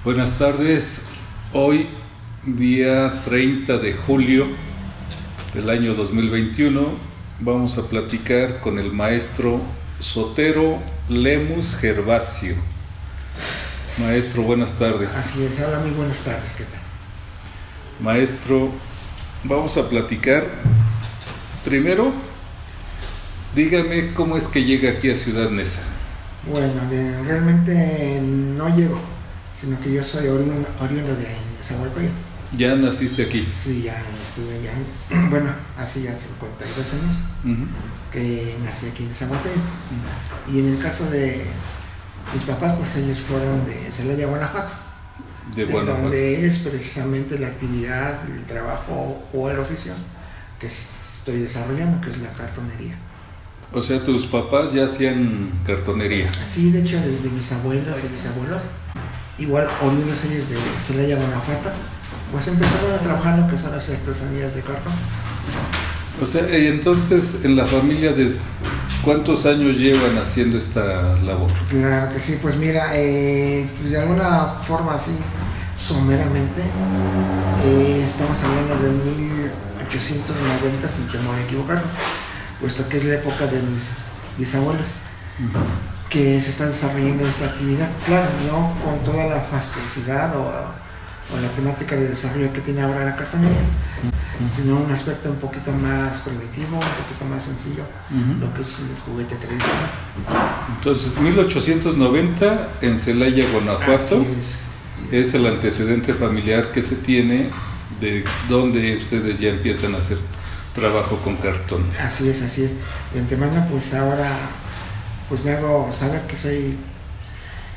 Buenas tardes. Hoy, día 30 de julio del año 2021, vamos a platicar con el maestro Sotero Lemus Gervasio. Maestro, buenas tardes. Así es, hola, muy buenas tardes, ¿qué tal? Maestro, vamos a platicar. Primero, dígame cómo es que llega aquí a Ciudad Neza. Bueno, realmente no llego, sino que yo soy oriundo de Nezahualcóyotl. ¿Ya naciste aquí? Sí, ya estuve ya, bueno, hace ya 52 años que nací aquí en Nezahualcóyotl. Y en el caso de mis papás, pues ellos fueron de Celaya, Guanajuato. De Guanajuato. Donde es precisamente la actividad, el trabajo o el oficio que estoy desarrollando, que es la cartonería. O sea, tus papás ya hacían cartonería. Sí, de hecho, desde mis abuelos y mis abuelos, igual oriundos ellos de Celaya, Guanajuato, pues empezaron a trabajar lo que son las artesanías de cartón. O sea, entonces en la familia, ¿cuántos años llevan haciendo esta labor? Claro que sí, pues mira, pues de alguna forma así, someramente, estamos hablando de 1890, sin temor a equivocarnos, puesto que es la época de mis bisabuelos, que se está desarrollando esta actividad. Claro, no con toda la fastuosidad o la temática de desarrollo que tiene ahora la cartonería, sino un aspecto un poquito más primitivo, un poquito más sencillo, lo que es el juguete tradicional. Entonces, 1890 en Celaya, Guanajuato, Así es el antecedente familiar que se tiene de donde ustedes ya empiezan a hacer trabajo con cartón. Así es, así es. De antemano, pues ahora pues me hago saber que soy,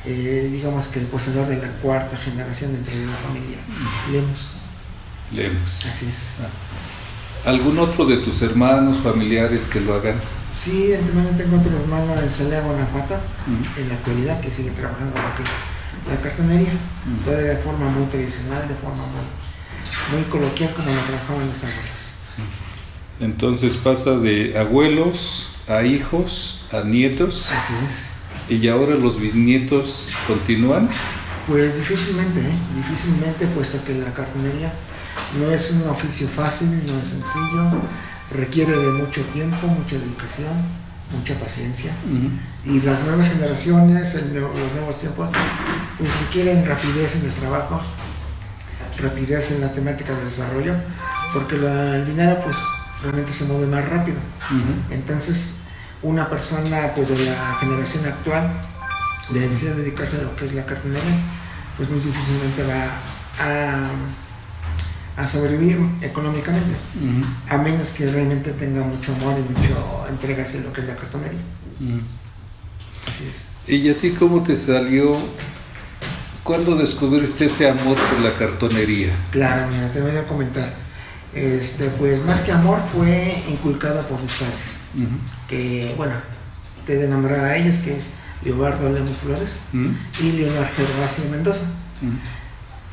digamos que el poseedor de la cuarta generación dentro de la familia Lemus. Lemus. Así es. ¿Algún otro de tus hermanos, familiares que lo hagan? Sí, de antemano tengo otro hermano en Celaya, Guanajuato, en la actualidad, que sigue trabajando lo que es la cartonería, todavía de forma muy tradicional, de forma muy coloquial, como lo trabajaban los abuelos. Entonces pasa de abuelos a hijos, a nietos. Así es. ¿Y ahora los bisnietos continúan? Pues difícilmente, puesto que la cartonería no es un oficio fácil, no es sencillo, requiere de mucho tiempo, mucha dedicación, mucha paciencia. Y las nuevas generaciones, los nuevos tiempos, pues requieren rapidez en los trabajos, rapidez en la temática de desarrollo, porque el dinero pues realmente se mueve más rápido. Entonces, una persona pues de la generación actual decide dedicarse a lo que es la cartonería, pues muy difícilmente va a sobrevivir económicamente, a menos que realmente tenga mucho amor y mucha entrega hacia lo que es la cartonería. Así es. ¿Y a ti cómo te salió? ¿Cuándo descubriste ese amor por la cartonería? Claro, mira, te voy a comentar. Pues más que amor fue inculcado por mis padres, que bueno, te he de nombrar a ellos, que es Leobardo Lemus Flores y Leonor Gervasio Mendoza.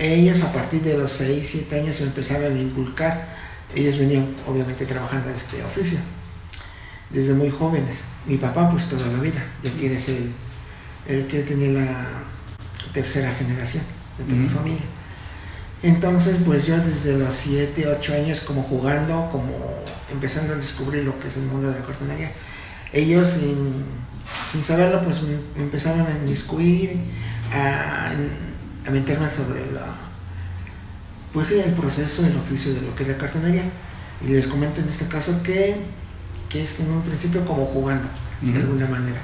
Ellos a partir de los 6, 7 años me empezaron a inculcar. Ellos venían obviamente trabajando en este oficio desde muy jóvenes. Mi papá pues toda la vida, ya que eres el que tenía la tercera generación de mi familia. Entonces pues yo desde los 7, 8 años como jugando, como empezando a descubrir lo que es el mundo de la cartonería, ellos sin saberlo pues me empezaron a inmiscuir, a meterme sobre el proceso, el oficio de lo que es la cartonería. Y les comento en este caso que es en un principio como jugando, de alguna manera,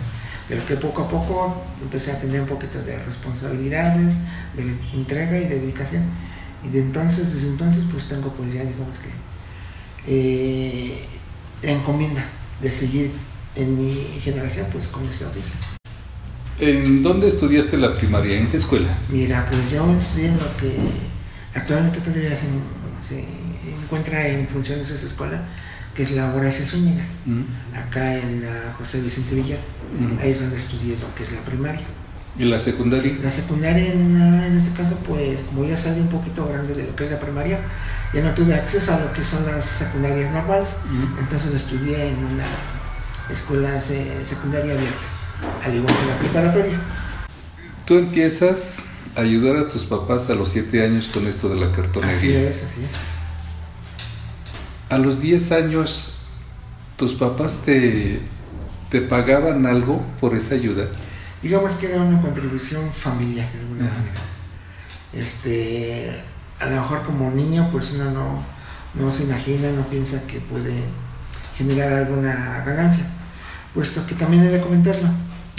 pero que poco a poco empecé a tener un poquito de responsabilidades, de entrega y de dedicación. Y desde entonces pues tengo pues ya digamos que la encomienda de seguir en mi generación pues con este oficio. ¿En dónde estudiaste la primaria? ¿En qué escuela? Mira, pues yo estudié en lo que actualmente todavía se encuentra en funciones de esa escuela, que es la Horacio Zúñiga, acá en la José Vicente Villar. Ahí es donde estudié lo que es la primaria. ¿Y la secundaria? La secundaria en este caso, pues como ya salí un poquito grande de lo que es la primaria, ya no tuve acceso a lo que son las secundarias normales, entonces estudié en una escuela secundaria abierta, al igual que la preparatoria. Tú empiezas ayudar a tus papás a los 7 años con esto de la cartonería. Así es, así es. A los 10 años, ¿tus papás te pagaban algo por esa ayuda? Digamos que era una contribución familiar de alguna manera. A lo mejor como niño, pues uno no se imagina, no piensa que puede generar alguna ganancia, puesto que también he de comentarlo.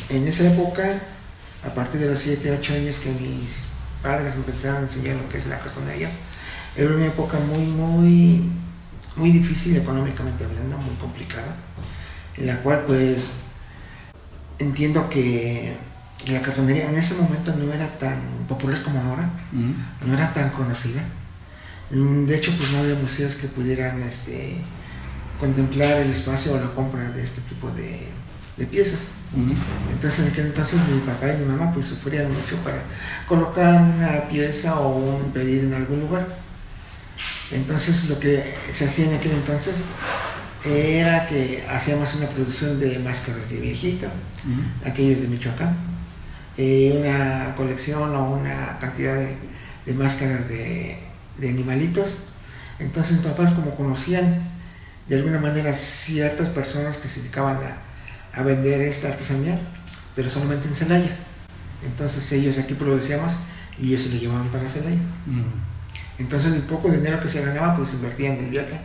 En esa época, a partir de los 7, 8 años que mis padres me empezaron a enseñar lo que es la cartonería, era una época muy difícil económicamente hablando, muy complicada, en la cual pues entiendo que la cartonería en ese momento no era tan popular como ahora, no era tan conocida. De hecho, pues no había museos que pudieran contemplar el espacio o la compra de este tipo de piezas. Entonces, en aquel entonces mi papá y mi mamá pues sufrían mucho para colocar una pieza o un pedido en algún lugar. Entonces, lo que se hacía en aquel entonces era que hacíamos una producción de máscaras de viejita, aquellos de Michoacán, una colección o una cantidad de máscaras de animalitos. Entonces mis papás, como conocían de alguna manera ciertas personas que se dedicaban a vender esta artesanía, pero solamente en Celaya, entonces ellos aquí producíamos y ellos se lo llevaban para Celaya. Entonces el poco dinero que se ganaba pues invertían en el viaje,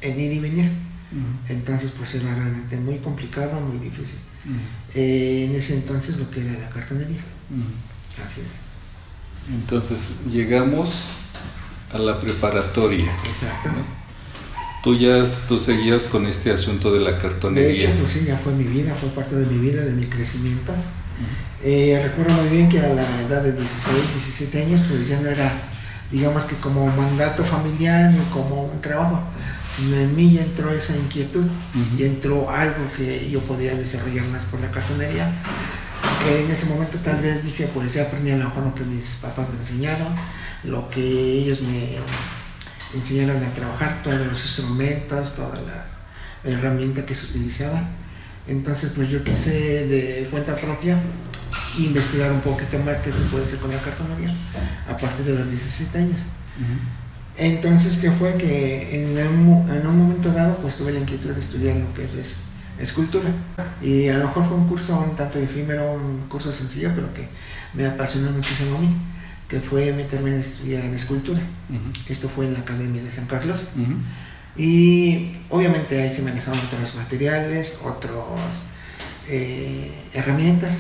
en ir y venir. Entonces pues era realmente muy complicado, muy difícil. En ese entonces lo que era la cartonería. Así es. Entonces llegamos a la preparatoria. Exacto. ¿no? Tú seguías con este asunto de la cartonería. De hecho, pues sí, ya fue mi vida, fue parte de mi vida, de mi crecimiento. Recuerdo muy bien que a la edad de 16, 17 años, pues ya no era, digamos que como mandato familiar ni como un trabajo, sino en mí ya entró esa inquietud y entró algo que yo podía desarrollar más por la cartonería. En ese momento tal vez dije, pues ya aprendí a lo mejor lo que mis papás me enseñaron, lo que ellos me enseñaron a trabajar, todos los instrumentos, todas las herramientas que se utilizaban. Entonces pues yo quise de cuenta propia investigar un poquito más qué se puede hacer con la cartonería a partir de los 17 años. Entonces, ¿qué fue? Que en un momento dado pues tuve la inquietud de estudiar lo que es escultura, y a lo mejor fue un curso un tanto efímero, un curso sencillo, pero que me apasionó muchísimo a mí, que fue meterme en estudiar escultura. Esto fue en la Academia de San Carlos. Y obviamente ahí se manejaban otros materiales, otras herramientas,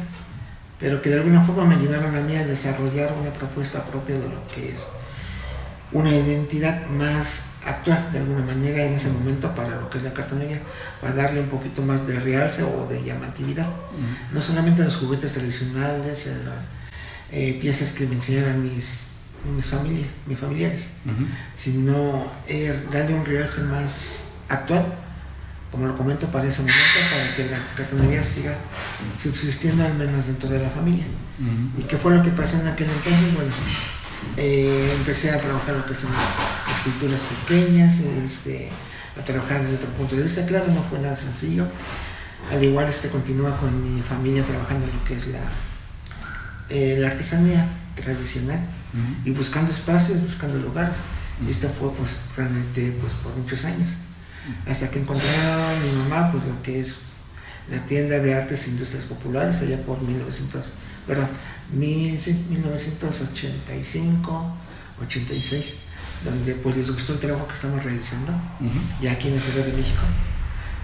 pero que de alguna forma me ayudaron a mí a desarrollar una propuesta propia de lo que es una identidad más actual de alguna manera en ese momento para lo que es la cartonería, para darle un poquito más de realce o de llamatividad. No solamente a los juguetes tradicionales, en las piezas que me enseñaron mis familiares, sino darle un realce más actual, como lo comento, para ese momento, para que la cartonería siga subsistiendo al menos dentro de la familia. ¿Y qué fue lo que pasó en aquel entonces? Bueno, empecé a trabajar lo que son esculturas pequeñas, a trabajar desde otro punto de vista. Claro, no fue nada sencillo. Al igual continúa con mi familia trabajando en lo que es la artesanía tradicional, y buscando espacios, buscando lugares. Y esto fue pues realmente pues por muchos años, hasta que encontré a mi mamá pues lo que es la tienda de artes e industrias populares allá por 1985, 86, donde pues les gustó el trabajo que estamos realizando ya aquí en la Ciudad de México,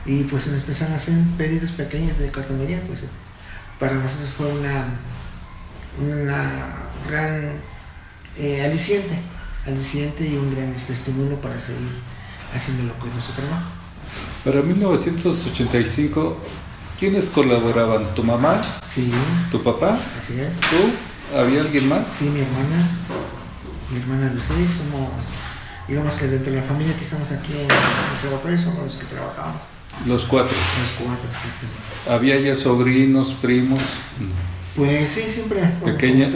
y pues nos empezaron a hacer pedidos pequeños de cartonería. Pues para nosotros fue una gran aliciente y un gran estímulo para seguir haciendo lo que es nuestro trabajo. Para 1985, ¿quiénes colaboraban? ¿Tu mamá? Sí. ¿Tu papá? Así es. ¿Tú? ¿Había alguien más? Sí, mi hermana Lucía. Somos, digamos que dentro de la familia que estamos aquí en Zaguapay, somos los que trabajamos. Los cuatro. Exactamente. ¿Había ya sobrinos, primos? Pues sí, siempre. Pequeños,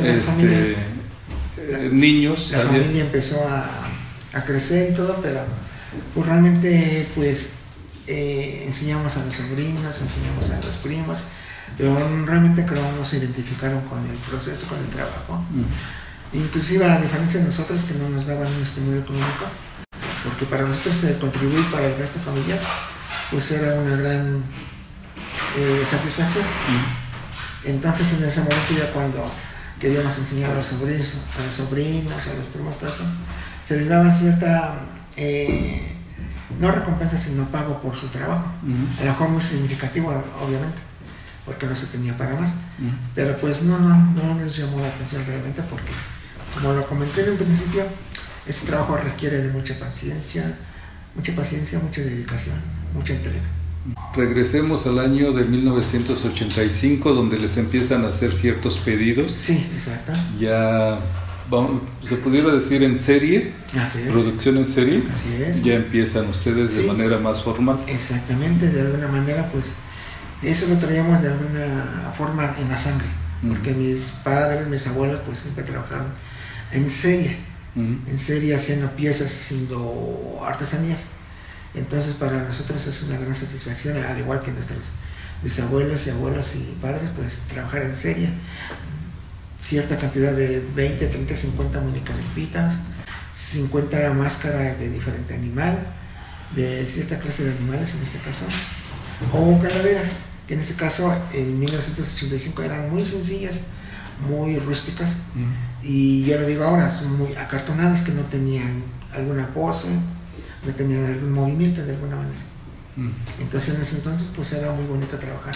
niños. La familia empezó a crecer y todo, pero pues realmente pues enseñamos a los sobrinos, enseñamos a los primos, pero realmente creo no se identificaron con el proceso, con el trabajo. inclusive a diferencia de nosotros que no nos daban un estímulo económico, porque para nosotros contribuir para el gasto familiar pues era una gran satisfacción. Entonces en ese momento ya cuando queríamos enseñar a los sobrinos, a los primos, todo eso, se les daba cierta no recompensa sino pago por su trabajo, a lo mejor muy significativo obviamente, porque no se tenía para más, pero pues no les llamó la atención realmente, porque como lo comenté en un principio, este trabajo requiere de mucha paciencia, mucha dedicación, mucha entrega. Regresemos al año de 1985, donde les empiezan a hacer ciertos pedidos. Sí, exacto. Ya, se pudiera decir en serie, así es. Producción en serie. Así es. Ya empiezan ustedes de manera más formal. Exactamente, de alguna manera, pues eso lo traíamos de alguna forma en la sangre, porque mis padres, mis abuelos, pues siempre trabajaron en serie, haciendo piezas, haciendo artesanías. Entonces para nosotros es una gran satisfacción, al igual que nuestros bisabuelos y abuelos y padres, pues trabajar en serie, cierta cantidad de 20, 30, 50 muñecas limpitas, 50 máscaras de diferente animal, de cierta clase de animales en este caso, o calaveras, que en este caso en 1985 eran muy sencillas, muy rústicas, y yo lo digo ahora, son muy acartonadas, que no tenían alguna pose, no tenían algún movimiento de alguna manera. Entonces en ese entonces pues era muy bonito trabajar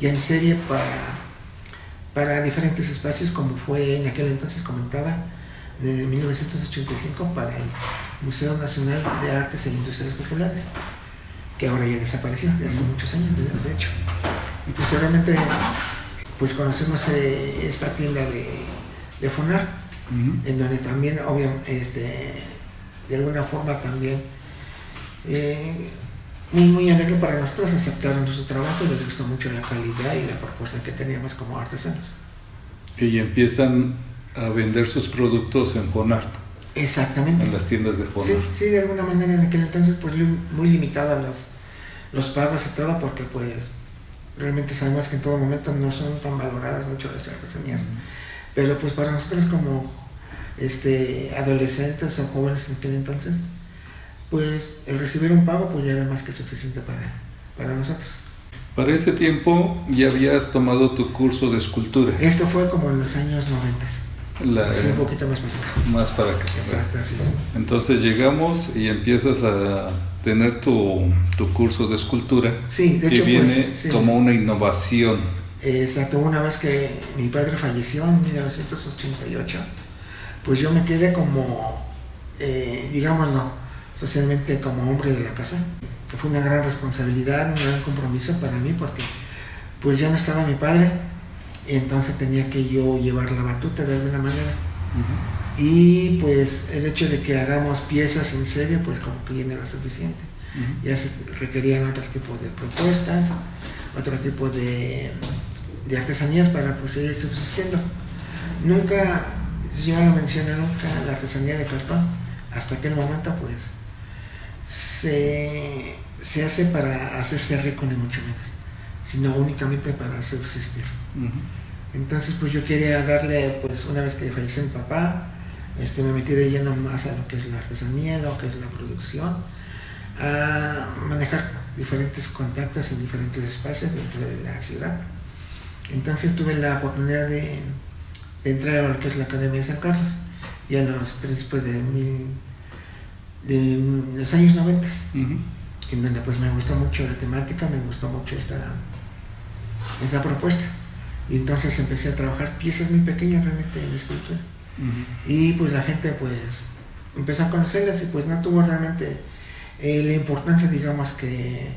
ya en serie para diferentes espacios, como fue en aquel entonces, comentaba, de 1985 para el Museo Nacional de Artes e Industrias Populares, que ahora ya desapareció de hace muchos años de hecho. Y posteriormente pues conocemos esta tienda de Fonart, en donde también obviamente de alguna forma también muy alegre para nosotros, aceptaron nuestro trabajo y les gustó mucho la calidad y la propuesta que teníamos como artesanos. Y empiezan a vender sus productos en Fonart. Exactamente. En las tiendas de Fonart. Sí, de alguna manera en aquel entonces pues muy limitadas los pagos y todo, porque pues realmente sabemos que en todo momento no son tan valoradas mucho las artesanías, pero pues para nosotros como adolescentes o jóvenes en aquel entonces, pues el recibir un pago pues ya era más que suficiente para nosotros. Para ese tiempo ya habías tomado tu curso de escultura. Esto fue como en los años 90, así un poquito más para acá. Más para acá. Exacto, así es. Entonces llegamos y empiezas a tener tu curso de escultura. Sí, de hecho, y viene pues, sí, como una innovación. Exacto, una vez que mi padre falleció en 1988, pues yo me quedé como, digámoslo, socialmente como hombre de la casa. Fue una gran responsabilidad, un gran compromiso para mí, porque pues ya no estaba mi padre, entonces tenía que yo llevar la batuta de alguna manera. Y pues el hecho de que hagamos piezas en serie, pues como que ya no era suficiente. Ya se requerían otro tipo de propuestas, otro tipo de artesanías para pues seguir subsistiendo. Nunca, yo no mencioné nunca la artesanía de cartón, hasta aquel momento pues se hace para hacerse rico ni mucho menos, sino únicamente para subsistir. Entonces pues yo quería darle, pues una vez que falleció mi papá, me metí de lleno más a lo que es la artesanía, lo que es la producción, a manejar diferentes contactos en diferentes espacios dentro de la ciudad. Entonces tuve la oportunidad de entrar a lo que es la Academia de San Carlos, y a los principios de los años 90, en donde pues me gustó mucho la temática, me gustó mucho esta propuesta, y entonces empecé a trabajar piezas muy pequeñas realmente en escultura, y pues la gente pues empezó a conocerlas, y pues no tuvo realmente la importancia, digamos, que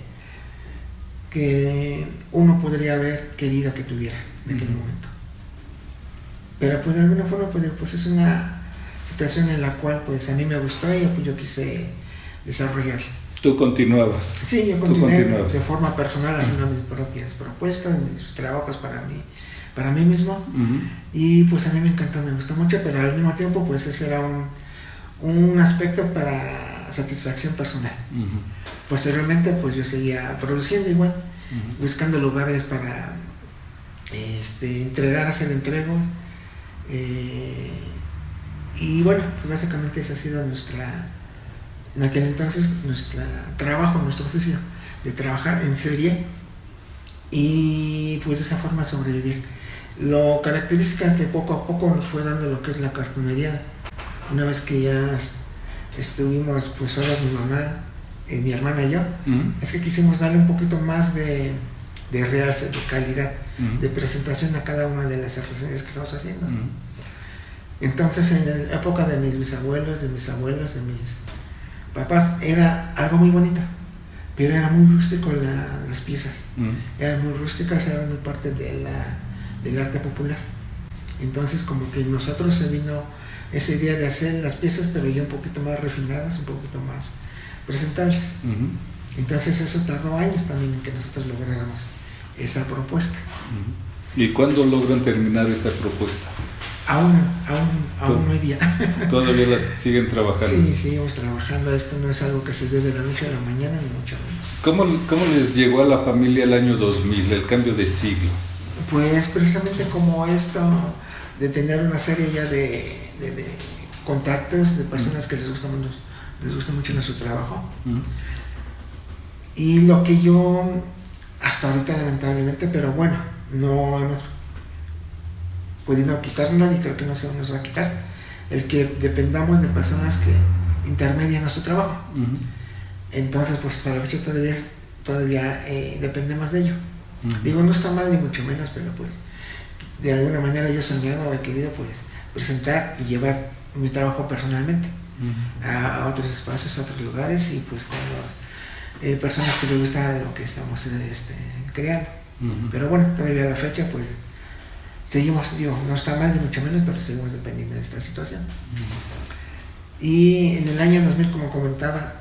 uno podría haber querido que tuviera en aquel momento, pero pues de alguna forma pues es una situación en la cual pues a mí me gustó y pues yo quise desarrollar. ¿Tú continuabas? Sí, yo continué de forma personal haciendo mis propias propuestas, mis trabajos para mí mismo, y pues a mí me encantó, me gustó mucho, pero al mismo tiempo pues ese era un aspecto para satisfacción personal. Posteriormente pues yo seguía produciendo igual, buscando lugares para hacer entregos, Y bueno, pues básicamente esa ha sido en aquel entonces, nuestro trabajo, nuestro oficio, de trabajar en serie y pues de esa forma sobrevivir. Lo característica que poco a poco nos fue dando lo que es la cartonería. Una vez que ya estuvimos, pues ahora mi mamá, mi hermana y yo, es que quisimos darle un poquito más de realce, de calidad, de presentación a cada una de las artesanías que estamos haciendo. Entonces, en la época de mis bisabuelos, de mis abuelos, de mis papás, era algo muy bonito, pero era muy rústico las piezas. Eran muy rústicas, eran muy parte del arte popular. Entonces, como que nosotros se vino esa idea de hacer las piezas, pero ya un poquito más refinadas, un poquito más presentables. Entonces, eso tardó años también en que nosotros lográramos esa propuesta. ¿Y cuándo logran terminar esa propuesta? Aún hoy día. ¿Todavía las siguen trabajando? Sí, seguimos trabajando. Esto no es algo que se dé de la noche a la mañana, ni mucho menos. ¿Cómo les llegó a la familia el año 2000, el cambio de siglo? Pues precisamente como esto de tener una serie ya de contactos de personas que les gusta mucho nuestro trabajo. Y lo que yo, hasta ahorita lamentablemente, pero bueno, no hemos podido quitarla y creo que no se nos va a quitar, el que dependamos de personas que intermedian nuestro trabajo. Entonces, pues hasta la fecha todavía dependemos de ello. Digo, no está mal ni mucho menos, pero pues de alguna manera yo soñaba o he querido pues presentar y llevar mi trabajo personalmente a otros espacios, a otros lugares y pues con las personas que les gusta lo que estamos creando. Pero bueno, todavía a la fecha pues seguimos, digo, no está mal ni mucho menos, pero seguimos dependiendo de esta situación. Y en el año 2000, como comentaba,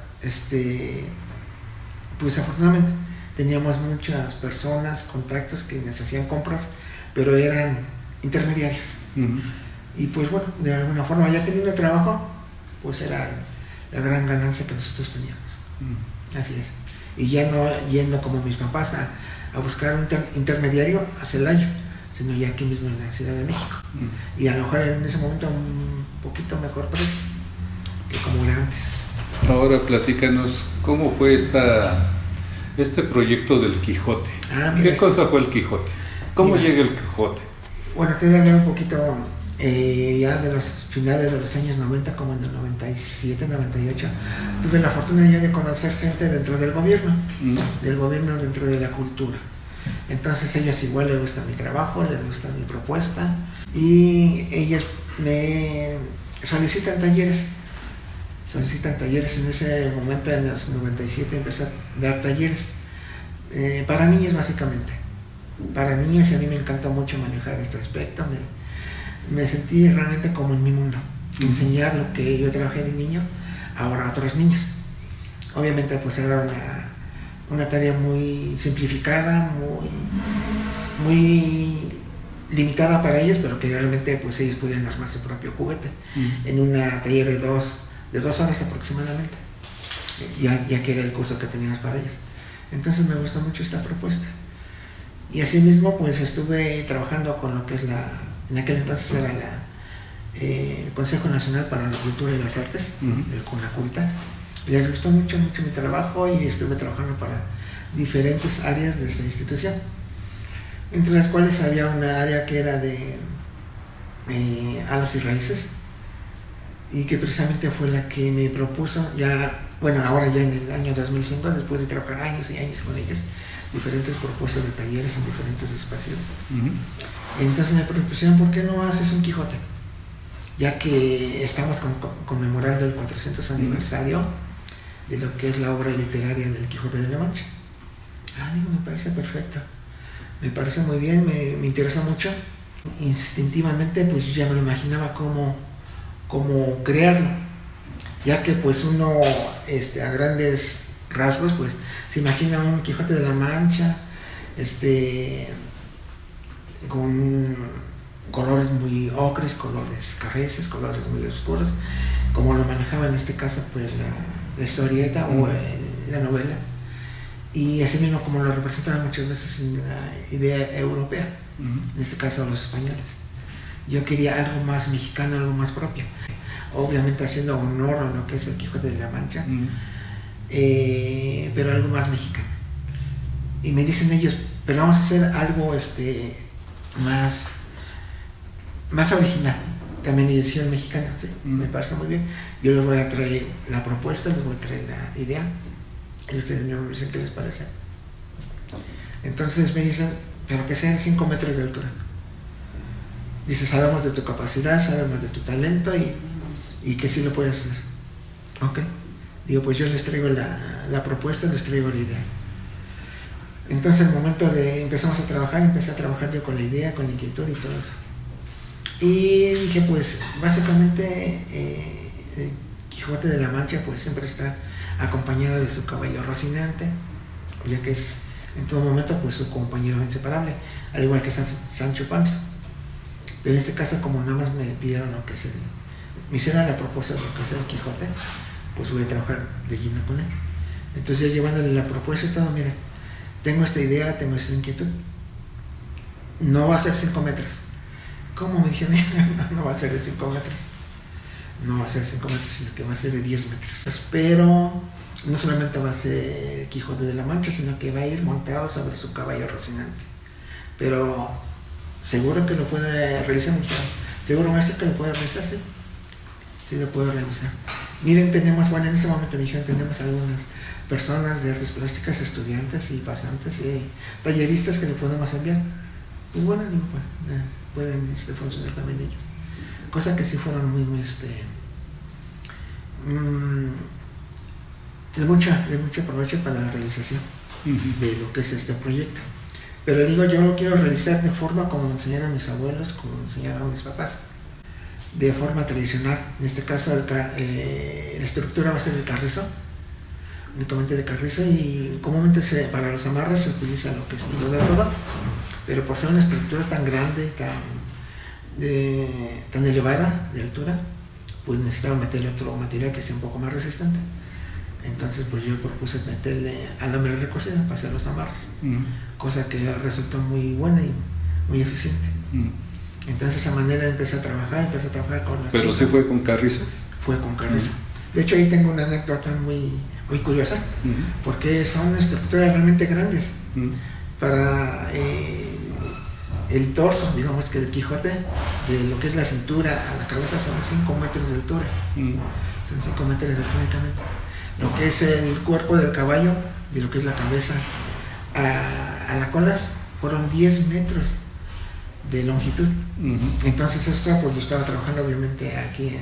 pues afortunadamente teníamos muchas personas, contactos que nos hacían compras, pero eran intermediarias. Y pues bueno, de alguna forma, ya teniendo trabajo, pues era la gran ganancia que nosotros teníamos. Así es. Y ya no yendo como mis papás a buscar un intermediario a Celaya, sino ya aquí mismo en la Ciudad de México. Y a lo mejor en ese momento un poquito mejor precio que como era antes. Ahora platícanos, ¿cómo fue este proyecto del Quijote? ¿Qué cosa fue el Quijote? ¿Cómo llega el Quijote? Bueno, te voy a hablar un poquito ya de los finales de los años 90, como en el 97, 98. Tuve la fortuna ya de conocer gente dentro del gobierno, dentro de la cultura. Entonces ellos igual les gusta mi trabajo, les gusta mi propuesta y ellos me solicitan talleres. En ese momento, en los 97, empecé a dar talleres para niños básicamente. Para niños, y a mí me encantó mucho manejar este aspecto. Me sentí realmente como en mi mundo. Enseñar lo que yo trabajé de niño ahora a otros niños. Obviamente pues era una tarea muy simplificada, muy limitada para ellos, pero que realmente pues ellos podían armar su propio juguete en una taller de dos horas aproximadamente, ya que era el curso que teníamos para ellos. Entonces me gustó mucho esta propuesta. Y asimismo pues estuve trabajando con lo que es en aquel entonces era el Consejo Nacional para la Cultura y las Artes, el CONACULTA. Les gustó mucho mi trabajo y estuve trabajando para diferentes áreas de esta institución, entre las cuales había una área que era de alas y raíces, y que precisamente fue la que me propuso ahora ya en el año 2005, después de trabajar años y años con ellos, diferentes propuestas de talleres en diferentes espacios. Entonces me propusieron, ¿por qué no haces un Quijote? Ya que estamos conmemorando el 400 aniversario de lo que es la obra literaria del Quijote de la Mancha. Digo, me parece perfecto, me parece muy bien, me interesa mucho. Instintivamente pues yo ya me lo imaginaba cómo crearlo, ya que pues uno a grandes rasgos pues se imagina un Quijote de la Mancha con colores muy ocres, colores cafeces, colores muy oscuros, como lo manejaba en este caso pues la historieta o la novela, y así mismo como lo representaba muchas veces en la idea europea, en este caso los españoles. Yo quería algo más mexicano, algo más propio. obviamente haciendo honor a lo que es el Quijote de la Mancha, pero algo más mexicano. Y me dicen ellos, pero vamos a hacer algo más original, también edición mexicana, ¿sí? Me parece muy bien. Yo les voy a traer la propuesta, les voy a traer la idea, y ustedes me dicen qué les parece. Entonces me dicen, pero que sean 5 metros de altura. Dice, sabemos de tu capacidad, sabemos de tu talento y que sí lo puedes hacer. Ok. Digo, pues yo les traigo la propuesta, les traigo la idea. Entonces, el momento de empezamos a trabajar, empecé a trabajar yo con la idea, con la inquietud y todo eso. Y dije, pues, básicamente, el Quijote de la Mancha, pues, siempre está acompañado de su caballo Rocinante, ya que es, en todo momento, pues, su compañero inseparable, al igual que Sancho Panza. Pero en este caso, como nada más me pidieron lo que es me hicieron la propuesta de lo que es el Quijote, pues voy a trabajar de lleno con él. Entonces, ya llevándole la propuesta, estaba, mira, tengo esta idea, tengo esta inquietud. No va a ser 5 metros. ¿Cómo? Me dijeron, no va a ser de 5 metros. No va a ser 5 metros, sino que va a ser de 10 metros. Pero no solamente va a ser el Quijote de la Mancha, sino que va a ir montado sobre su caballo Rocinante. Pero seguro que lo puede realizar, me dijeron. ¿Seguro, maestro, que lo puede realizar? Sí, sí lo puedo realizar. Miren, tenemos, bueno, en ese momento me dijeron, tenemos algunas personas de artes plásticas, estudiantes y pasantes y talleristas que le podemos enviar. Pues bueno, digo, pues, pueden funcionar también ellos. Cosa que sí fueron muy de mucho provecho para la realización de lo que es este proyecto. Pero digo, yo lo quiero realizar de forma como me enseñaron mis abuelos, como me enseñaron mis papás, de forma tradicional. En este caso, la estructura va a ser de carrizo, únicamente de carrizo, y comúnmente para los amarres se utiliza lo que es hilo de algodón, pero por ser una estructura tan grande, tan elevada de altura, pues necesitaba meterle otro material que sea un poco más resistente. Entonces, pues yo propuse meterle alambre recocido para hacer los amarres, cosa que resultó muy buena y muy eficiente. Entonces, de esa manera empecé a trabajar con las ¿Pero chicas. sí fue con carrizo? Fue con carrizo. De hecho, ahí tengo una anécdota muy curiosa, porque son estructuras realmente grandes. Para el torso, digamos que el Quijote, de lo que es la cintura a la cabeza, son 5 metros de altura. Son 5 metros de altura únicamente. Lo que es el cuerpo del caballo, de lo que es la cabeza a la cola, fueron 10 metros de longitud. Entonces esto, pues lo estaba trabajando obviamente aquí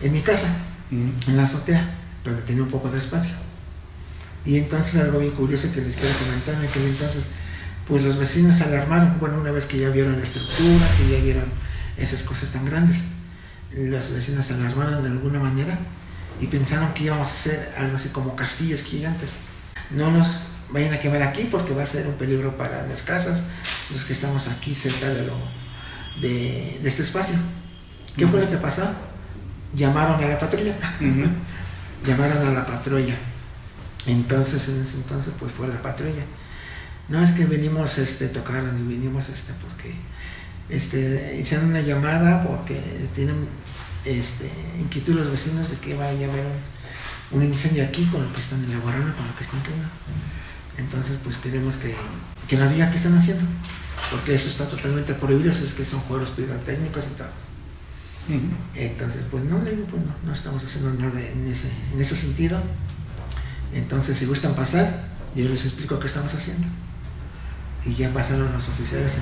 en mi casa, en la azotea, donde tenía un poco de espacio. Y entonces algo bien curioso que les quiero comentar, en aquel entonces, pues los vecinos se alarmaron, bueno, una vez que ya vieron la estructura, que ya vieron esas cosas tan grandes, los vecinos se alarmaron de alguna manera y pensaron que íbamos a hacer algo así como castillos gigantes. No nos vayan a quemar aquí porque va a ser un peligro para las casas, los que estamos aquí cerca de este espacio. ¿Qué fue lo que pasó? Llamaron a la patrulla. Llamaron a la patrulla. Entonces, en ese entonces, pues fue la patrulla. No, es que venimos, tocaron y venimos, porque hicieron una llamada porque tienen inquietud los vecinos de que vaya a haber un incendio aquí con lo que están elaborando, con lo que están quemando. Entonces, pues queremos que nos digan qué están haciendo, porque eso está totalmente prohibido, es que son juegos pirotécnicos y todo. Entonces, pues no, le digo, pues no estamos haciendo nada en ese sentido. Entonces, si gustan pasar, yo les explico qué estamos haciendo. Y ya pasaron los oficiales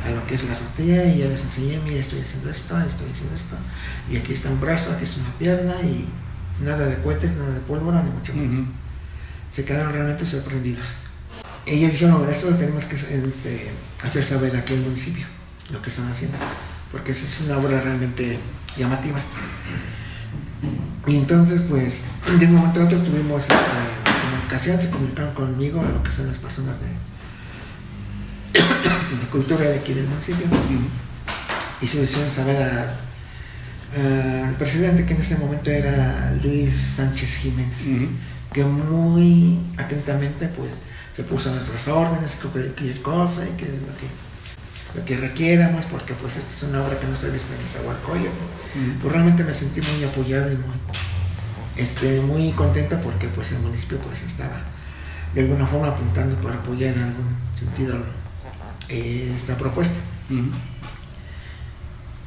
a lo que es la azotea y ya les enseñé, mira, estoy haciendo esto, y aquí está un brazo, aquí está una pierna, y nada de cohetes, nada de pólvora, ni mucho más. Se quedaron realmente sorprendidos. Ellos dijeron, esto lo tenemos que hacer saber aquí en el municipio, lo que están haciendo, porque es una obra realmente llamativa. Y entonces, pues, de un momento a otro tuvimos comunicación, se comunicaron conmigo, lo que son las personas de cultura de aquí del municipio, y se lo hicieron saber al presidente, que en ese momento era Luis Sánchez Jiménez, que muy atentamente pues se puso a nuestras órdenes, cualquier cosa, y que es lo que lo que requiéramos, porque pues esta es una obra que no se ha visto en Nezahualcóyotl. Pues realmente me sentí muy apoyado y muy contento, porque pues el municipio pues estaba de alguna forma apuntando para apoyar en algún sentido esta propuesta.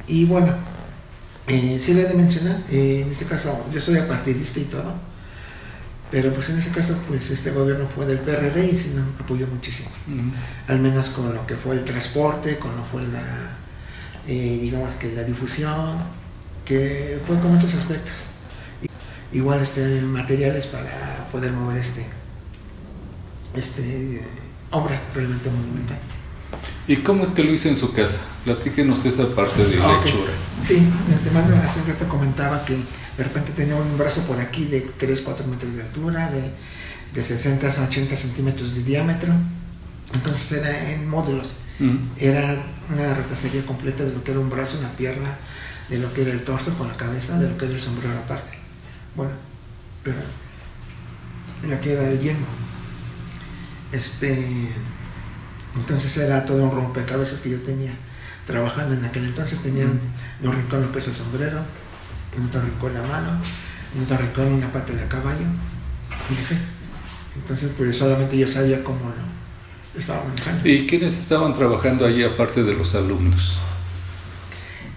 Y bueno, sí le he de mencionar, en este caso yo soy apartidista y todo, pero pues en ese caso pues este gobierno fue del PRD y sí nos apoyó muchísimo, al menos con lo que fue el transporte, con lo que fue digamos que la difusión, que fue con otros aspectos, igual materiales para poder mover obra realmente monumental. ¿Y cómo es que lo hizo en su casa? Platíquenos esa parte de la hechura. Sí, de antemano hace un rato comentaba que de repente tenía un brazo por aquí de 3-4 metros de altura, de 60 a 80 centímetros de diámetro. Entonces era en módulos. Era una retacería completa de lo que era un brazo, una pierna, de lo que era el torso con la cabeza, de lo que era el sombrero aparte. Bueno, pero lo que era el yelmo. Entonces era todo un rompecabezas que yo tenía trabajando en aquel entonces. Tenía en un rincón lo que es el sombrero, en otro rincón la mano, en otro rincón una pata de caballo, y así. Entonces pues solamente yo sabía cómo lo estaba manejando. ¿Y quiénes estaban trabajando allí aparte de los alumnos?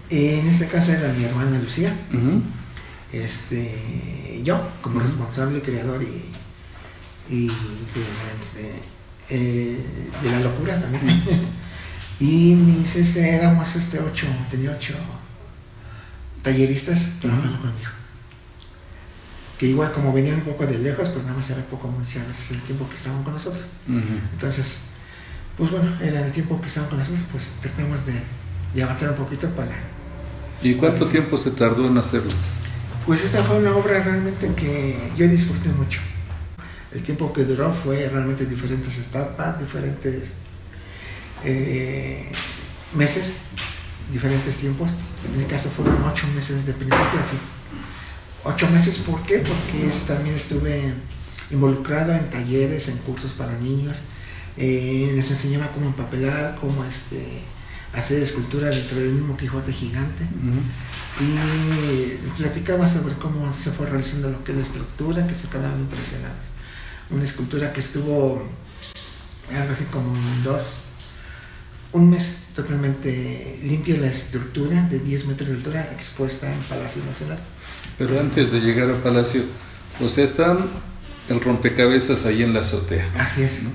En este caso era mi hermana Lucía, yo como responsable, creador y pues de la locura también. Y éramos 8 talleristas trabajando conmigo, que igual como venían un poco de lejos, pues nada más era poco mucho a veces el tiempo que estaban con nosotros. Entonces pues bueno, era el tiempo que estaban con nosotros, pues tratamos de avanzar un poquito para... ¿Y cuánto tiempo se tardó en hacerlo? Pues esta fue una obra realmente que yo disfruté mucho. El tiempo que duró fue realmente diferentes etapas, diferentes meses, diferentes tiempos. En mi caso fueron 8 meses de principio a fin. 8 meses, ¿por qué? Porque también estuve involucrado en talleres, en cursos para niños. Les enseñaba cómo empapelar, cómo hacer escultura dentro del mismo Quijote gigante. Y platicaba sobre cómo se fue realizando lo que es la estructura, que se quedaban impresionados. Una escultura que estuvo algo así como un mes totalmente limpia, la estructura de 10 metros de altura expuesta en Palacio Nacional. Pero antes de llegar al Palacio, o sea, están el rompecabezas ahí en la azotea. Así es, ¿no?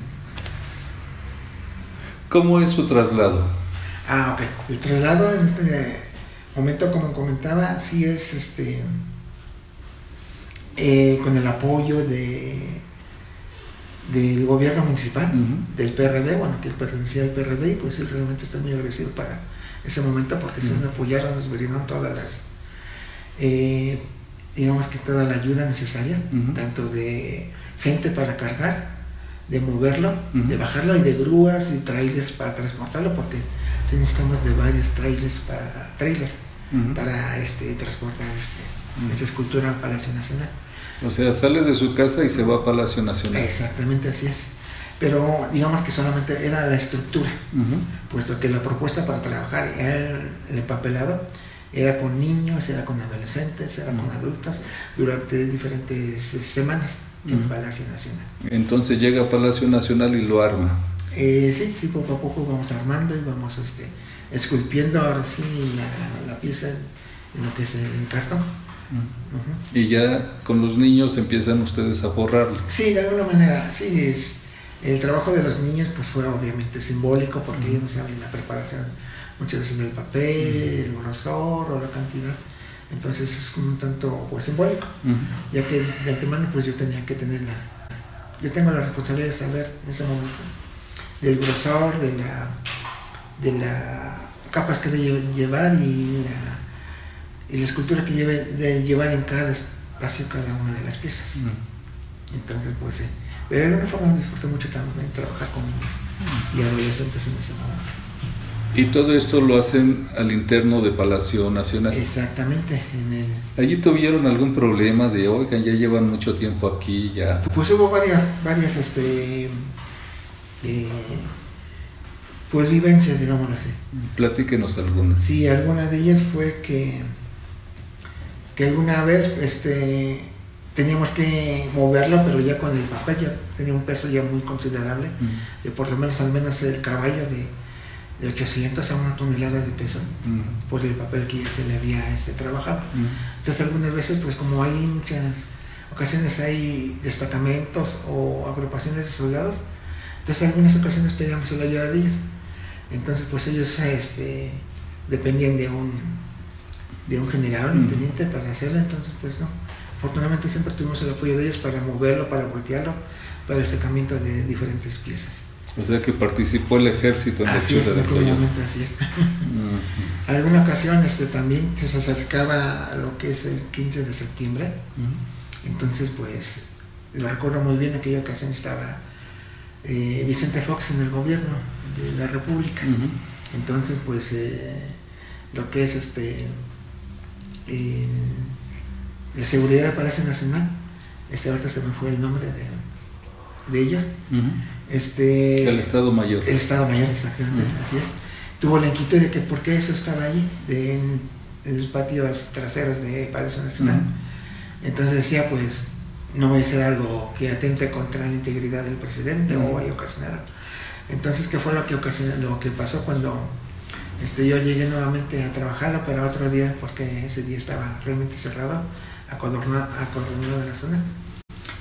¿Cómo es su traslado? Ok. El traslado en este momento, como comentaba, sí es con el apoyo del gobierno municipal, del PRD, bueno, que él pertenecía al PRD, y pues él realmente está muy agradecido para ese momento, porque se nos apoyaron, nos brindaron todas las, digamos que toda la ayuda necesaria, tanto de gente para cargar, de moverlo, de bajarlo, y de grúas y trailers para transportarlo, porque sí necesitamos de varios trailers para transportar esta escultura a Palacio Nacional. O sea, sale de su casa y se va a Palacio Nacional. Exactamente, así es. Pero digamos que solamente era la estructura, puesto que la propuesta para trabajar el empapelado era con niños, era con adolescentes, era con adultos, durante diferentes semanas en Palacio Nacional. Entonces llega a Palacio Nacional y lo arma. Sí, poco a poco vamos armando y vamos esculpiendo ahora sí la pieza en lo que es en cartón. Y ya con los niños empiezan ustedes a borrarlo. Sí, de alguna manera, sí, el trabajo de los niños pues fue obviamente simbólico, porque ellos no saben la preparación muchas veces del papel, el grosor o la cantidad. Entonces es como un tanto pues simbólico, ya que de antemano pues yo tenía que tener yo tengo la responsabilidad de saber en ese momento del grosor, de las capas que debe llevar y la escultura que de llevar en cada espacio cada una de las piezas. Entonces pues sí, pero de alguna forma disfruté mucho también trabajar con niños y adolescentes en ese momento. Y todo esto lo hacen al interno de Palacio Nacional. Exactamente. ¿Allí tuvieron algún problema de, oigan, ya llevan mucho tiempo aquí, ya? Pues hubo varias Pues vivencias, digámoslo así. Platíquenos algunas. Sí, alguna de ellas fue que alguna vez teníamos que moverlo, pero ya con el papel ya tenía un peso ya muy considerable, de por lo menos al menos el caballo de 800 a 1 tonelada de peso, por el papel que ya se le había trabajado. Entonces algunas veces, pues como hay muchas ocasiones hay destacamentos o agrupaciones de soldados, entonces en algunas ocasiones pedíamos la ayuda de ellos. Entonces pues ellos dependían de un general, un teniente para hacerlo, entonces pues no. Afortunadamente siempre tuvimos el apoyo de ellos para moverlo, para voltearlo, para el sacamiento de diferentes piezas. O sea que participó el ejército en la hechura de Toyota. Así es. Alguna ocasión también se acercaba a lo que es el 15 de septiembre. Entonces pues lo recuerdo muy bien, en aquella ocasión estaba Vicente Fox en el gobierno de la República. Entonces pues lo que es la seguridad del Palacio Nacional, ahorita se me fue el nombre de ellos. El Estado Mayor. El Estado Mayor, exactamente, así es. Tuvo la inquietud de que por qué eso estaba allí, en los patios traseros de Palacio Nacional. Entonces decía, pues, no vaya a ser algo que atente contra la integridad del presidente o vaya a ocasionar. Entonces, ¿qué fue lo que pasó cuando yo llegué nuevamente a trabajarlo, pero otro día, porque ese día estaba realmente cerrado, acordonada la zona?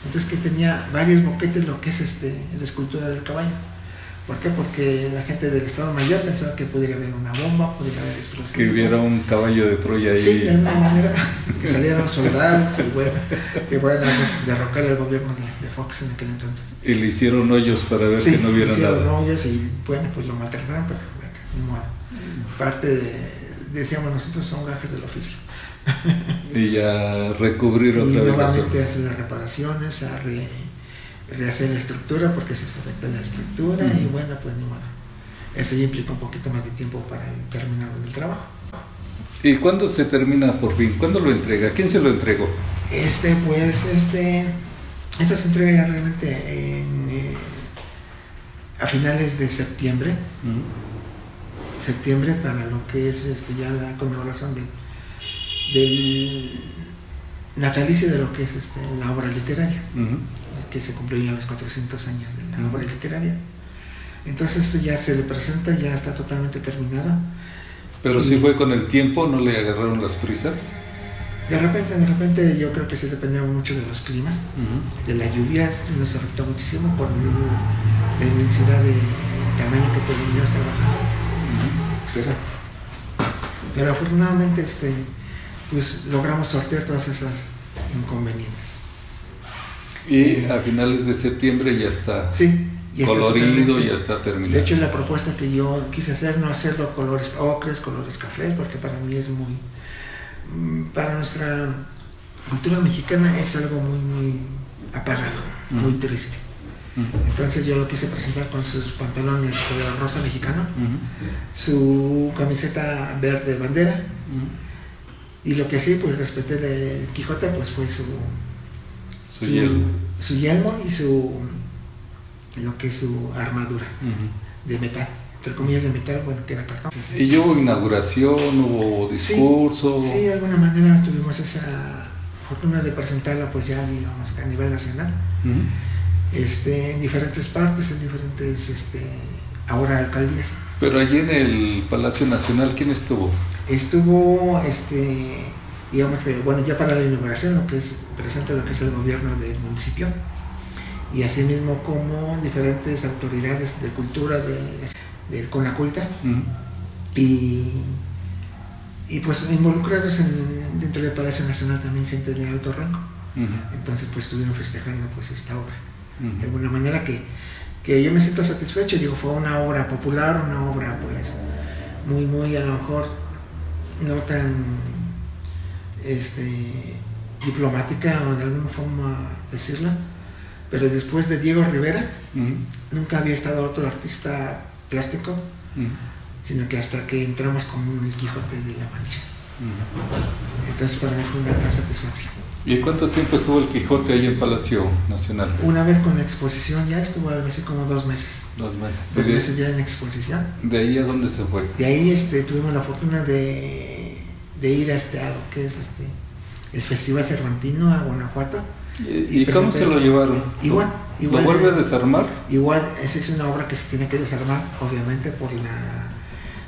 Entonces que tenía varios boquetes lo que es la escultura del caballo. ¿Por qué? Porque la gente del Estado Mayor pensaba que pudiera haber una bomba, pudiera haber explosivos. Que hubiera un caballo de Troya ahí. Sí, de alguna manera, que salieran soldados que fueran a derrocar el gobierno de Fox en aquel entonces. Y le hicieron hoyos para ver que no hubiera nada. Sí, hoyos y bueno, pues lo maltrataron, pero bueno, ni modo. Parte decíamos nosotros, son gajes del oficio. Y ya recubrir otra vez. Y nuevamente hacer las reparaciones, a rehacer la estructura, porque se afecta la estructura, y bueno, pues ni modo. Eso ya implica un poquito más de tiempo para el terminado del trabajo. ¿Y cuándo se termina por fin? ¿Cuándo lo entrega? ¿Quién se lo entregó? Esto se entrega realmente a finales de septiembre. Septiembre, para lo que es ya la conmemoración del natalicio de lo que es la obra literaria, que se cumplió ya los 400 años de la obra literaria. Entonces esto ya se le presenta, ya está totalmente terminado. Pero si fue con el tiempo, ¿no le agarraron las prisas? De repente yo creo que sí dependía mucho de los climas, de la lluvia, se nos afectó muchísimo por la inmensidad de tamaño que teníamos trabajando. Pero afortunadamente pues logramos sortear todas esas inconvenientes. Y a finales de septiembre ya está colorido, ya está terminado. De hecho, la propuesta que yo quise hacer, no hacerlo colores ocres, colores cafés, porque para mí es muy, para nuestra cultura mexicana es algo muy, muy apagado, muy triste. Entonces yo lo quise presentar con sus pantalones color rosa mexicano, su camiseta verde bandera, y lo que sí, pues respeté del Quijote, pues fue su yelmo y lo que es su armadura de metal, entre comillas de metal, bueno, que era cartón. ¿Y hubo inauguración, hubo discurso? Sí, de alguna manera tuvimos esa fortuna de presentarla, pues ya digamos a nivel nacional. En diferentes partes, en diferentes ahora alcaldías. Pero allí en el Palacio Nacional, ¿quién estuvo? Estuvo, digamos que, bueno, ya para la inauguración, lo que es presente lo que es el gobierno del municipio, y asimismo como diferentes autoridades de cultura del Conaculta, y pues involucrados dentro del Palacio Nacional también gente de alto rango. Entonces pues estuvieron festejando pues esta obra. De alguna manera que yo me siento satisfecho, digo, fue una obra popular, una obra pues muy, muy a lo mejor no tan diplomática o de alguna forma decirla, pero después de Diego Rivera nunca había estado otro artista plástico, sino que hasta que entramos con el Quijote de la Mancha. Entonces para mí fue una gran satisfacción. ¿Y cuánto tiempo estuvo el Quijote ahí en Palacio Nacional? Una vez con la exposición ya estuvo algo así como 2 meses. 2 meses. 2 meses ya en exposición. ¿De ahí a dónde se fue? De ahí tuvimos la fortuna de ir a lo que es el Festival Cervantino a Guanajuato. ¿Y cómo se lo llevaron? Igual. ¿Lo vuelve a desarmar? Igual, esa es una obra que se tiene que desarmar, obviamente por las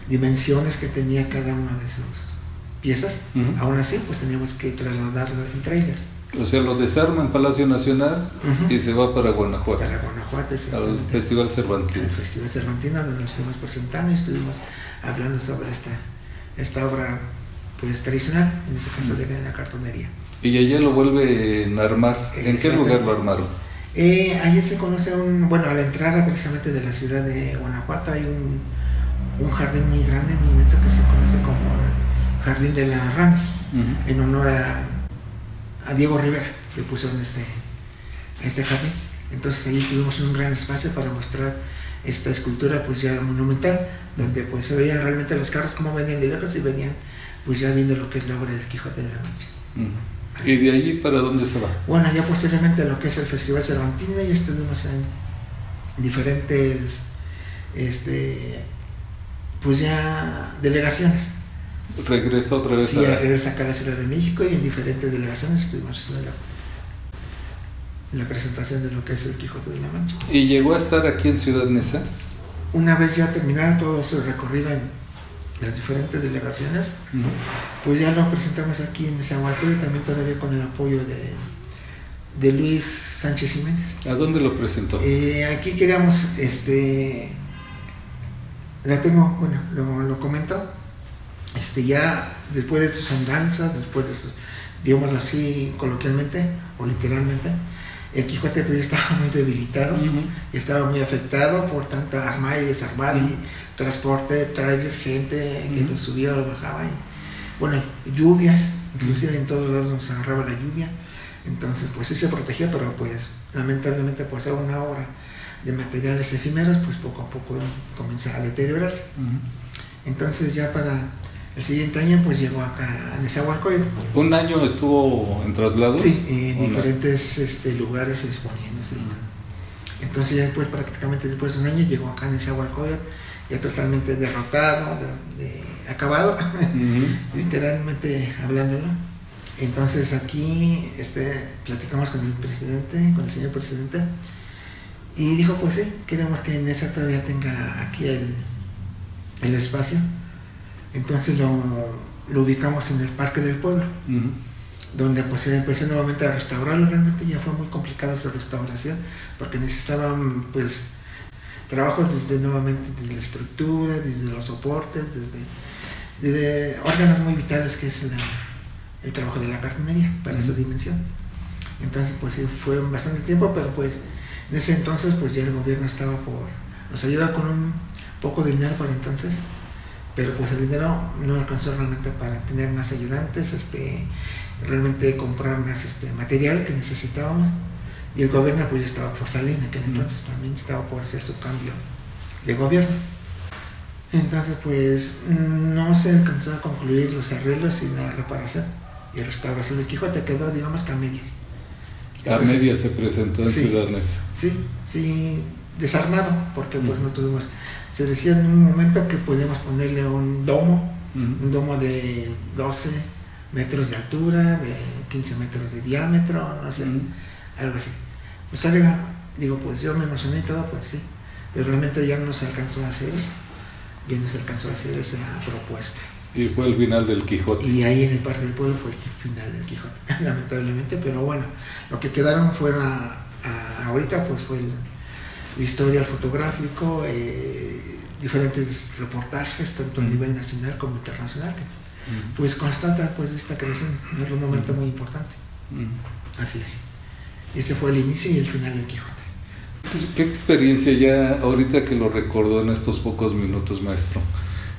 dimensiones que tenía cada una de sus piezas. Aún así, pues teníamos que trasladarlo en trailers. O sea, lo desarma en Palacio Nacional y se va para Guanajuato. Para Guanajuato, al Festival Cervantino. Al Festival Cervantino, donde nos estuvimos presentando y estuvimos hablando sobre esta obra pues tradicional, en este caso de la cartonería. ¿Y allá lo vuelven a armar? ¿En qué lugar lo armaron? Allí se conoce bueno, a la entrada precisamente de la ciudad de Guanajuato hay un jardín muy grande, muy inmenso, que se conoce como Jardín de las Ranas, en honor a Diego Rivera, que puso en este jardín. Entonces ahí tuvimos un gran espacio para mostrar esta escultura pues ya monumental, donde pues se veían realmente los carros como venían de lejos y venían pues ya viendo lo que es la obra del Quijote de la Mancha. ¿Y de allí para dónde se va? Bueno, ya posteriormente lo que es el Festival Cervantino, y estuvimos en diferentes pues ya delegaciones. ¿Regresa otra vez? Sí, regresa acá a la Ciudad de México y en diferentes delegaciones estuvimos haciendo la presentación de lo que es el Quijote de la Mancha. ¿Y llegó a estar aquí en Ciudad Neza? Una vez ya terminado todo su recorrido en las diferentes delegaciones, pues ya lo presentamos aquí en Nezahualcóyotl, y también todavía con el apoyo de Luis Sánchez Jiménez. ¿A dónde lo presentó? Aquí queríamos, la tengo, bueno, lo comento, ya después de sus andanzas, después de sus, digámoslo así coloquialmente o literalmente, el Quijote pues estaba muy debilitado, y estaba muy afectado por tanto armar y desarmar y transporte, trailer, gente que lo subía o lo bajaba, y bueno, lluvias, inclusive en todos lados nos agarraba la lluvia. Entonces pues sí se protegía, pero pues lamentablemente por ser una obra de materiales efímeros, pues poco a poco comenzó a deteriorarse. Entonces ya para el siguiente año pues llegó acá a Nezahualcóyotl. ¿Un año estuvo en traslado? Sí, en diferentes lugares exponiéndose. Entonces ya después, prácticamente después de un año, llegó acá a Nezahualcóyotl, ya totalmente derrotado, acabado, literalmente hablándolo. Entonces aquí platicamos con el presidente, con el señor presidente, y dijo pues sí, queremos que Neza todavía tenga aquí el espacio. Entonces lo ubicamos en el Parque del Pueblo, donde pues se empezó nuevamente a restaurarlo. Realmente ya fue muy complicado su restauración, porque necesitaban pues trabajos desde la estructura, desde los soportes, desde órganos muy vitales, que es el trabajo de la cartonería para su dimensión. Entonces pues sí, fue bastante tiempo, pero pues en ese entonces pues ya el gobierno nos ayudaba con un poco de dinero para entonces, pero pues el dinero no alcanzó realmente para tener más ayudantes, realmente comprar más material que necesitábamos, y el gobierno pues ya estaba por salir en aquel entonces, también estaba por hacer su cambio de gobierno. Entonces pues no se alcanzó a concluir los arreglos y la reparación y restauración del Quijote, quedó digamos que a medias. Entonces, a medias se presentó en Ciudad Neza. Sí, desarmado, porque pues no tuvimos, se decía en un momento que podíamos ponerle un domo de 12 metros de altura, de 15 metros de diámetro, no sé, algo así. Pues digo, pues yo me emocioné y todo, pues sí, pero realmente ya no se alcanzó a hacer eso, esa propuesta. Y fue el final del Quijote. Y ahí en el Parque del Pueblo fue el final del Quijote, lamentablemente, pero bueno, lo que quedaron ahorita pues fue el historial fotográfico, diferentes reportajes, tanto a nivel nacional como internacional, que pues constata pues esta creación, es un momento muy importante. Así es. Y ese fue el inicio y el final del Quijote. ¿Qué experiencia, ya ahorita que lo recordó en estos pocos minutos, maestro,